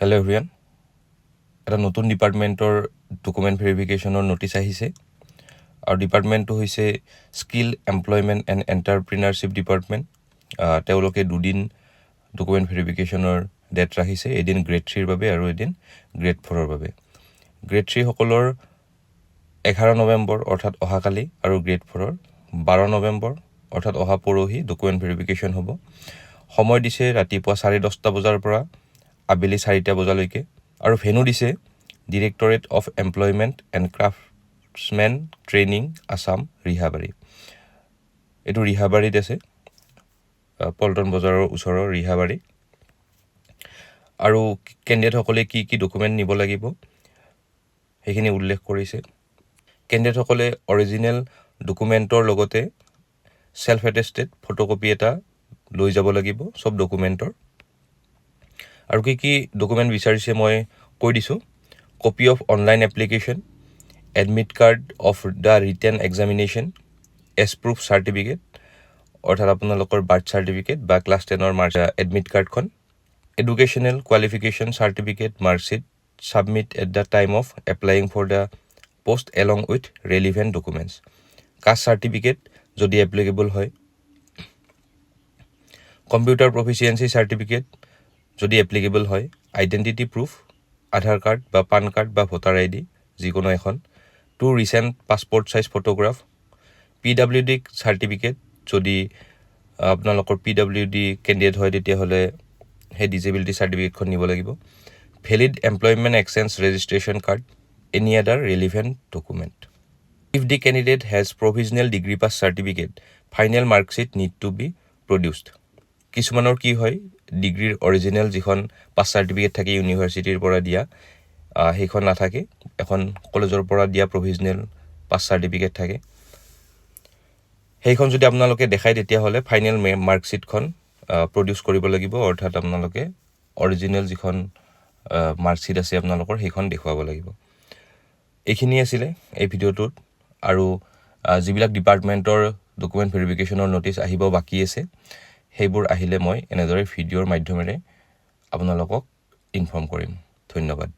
Hello' everyone, এটা নতুন ডিপাৰ্টমেণ্টৰ ডকুমেণ্ট ভেৰিফিকেশ্যনৰ নটিচ আহিছে আৰু ডিপাৰ্টমেণ্টটো হৈছে skill employment and entrepreneurship department. তেওঁলোকে দুদিন ডকুমেণ্ট ভেৰিফিকেশ্যনৰ ডেট ৰাখিছে, এদিন গ্ৰেড 3ৰ বাবে আৰু এদিন গ্ৰেড 4ৰ বাবে। গ্ৰেড 3 সকলৰ 11 নৱেম্বৰ অৰ্থাৎ অহাকালি আৰু গ্ৰেড 4ৰ 12 নৱেম্বৰ অৰ্থাৎ অহা পৰহি ডকুমেণ্ট ভেৰিফিকেশ্যন হ'ব। সময় দিছে ৰাতিপুৱা 10:30 বজাৰ পৰা আবেলি 4টা বজালৈকে আৰু ভেনু দিছে directorate of employment and craftsmen training Assam, Rehabari. এইটো ৰিহাবাৰীত আছে, পল্টন বজাৰৰ ওচৰৰ ৰিহাবাৰী। আৰু কেণ্ডিডেটসকলে কি কি ডকুমেণ্ট নিব লাগিব সেইখিনি উল্লেখ কৰিছে। কেণ্ডিডেটসকলে অৰিজিনেল ডকুমেণ্টৰ লগতে ছেল্ফ এটেষ্টেড ফটোকপি এটা লৈ যাব লাগিব চব ডকুমেণ্টৰ। আৰু কি কি ডকুমেণ্ট বিচাৰিছে মই কৈ দিছোঁ। Copy of online application, admit card of the written examination, age proof certificate অৰ্থাৎ আপোনালোকৰ বাৰ্থ চাৰ্টিফিকেট বা ক্লাছ 10ৰ এডমিট কাৰ্ডখন, educational qualification certificate marksheet submit at the time of applying for the post along with relevant documents, caste certificate যদি applicable হয়, computer proficiency certificate যদি applicable হয়, identity proof, Aadhaar card বা PAN card বা voter ID যিকোনো এখন, 2 recent passport size photograph, PWD certificate যদি আপোনালোকৰ PWD কেণ্ডিডেট হয় তেতিয়াহ'লে সেই ডিজেবিলিটি চাৰ্টিফিকেটখন নিব লাগিব, valid employment exchange registration card, any other relevant document. If the candidate has provisional degree pass certificate, final marksheet need to be produced. কিছুমানৰ কি হয়, ডিগ্ৰীৰ অৰিজিনেল যিখন পাছ চাৰ্টিফিকেট থাকে ইউনিভাৰ্চিটিৰ পৰা দিয়া, সেইখন নাথাকে, এখন কলেজৰ পৰা দিয়া প্ৰভিজনেল পাছ চাৰ্টিফিকেট থাকে। সেইখন যদি আপোনালোকে দেখায় তেতিয়াহ'লে ফাইনেল মাৰ্কশ্বিটখন প্ৰডিউচ কৰিব লাগিব, অৰ্থাৎ আপোনালোকে অৰিজিনেল যিখন মাৰ্কশ্বিট আছে আপোনালোকৰ সেইখন দেখুৱাব লাগিব। এইখিনি আছিলে এই ভিডিঅ'টোত। আৰু যিবিলাক ডিপাৰ্টমেণ্টৰ ডকুমেণ্ট ভেৰিফিকেশ্যনৰ নটিচ আহিব বাকী আছে সেইবোৰ আহিলে মই এনেদৰে ভিডিঅ'ৰ মাধ্যমেৰে আপোনালোকক ইনফৰ্ম কৰিম। ধন্যবাদ।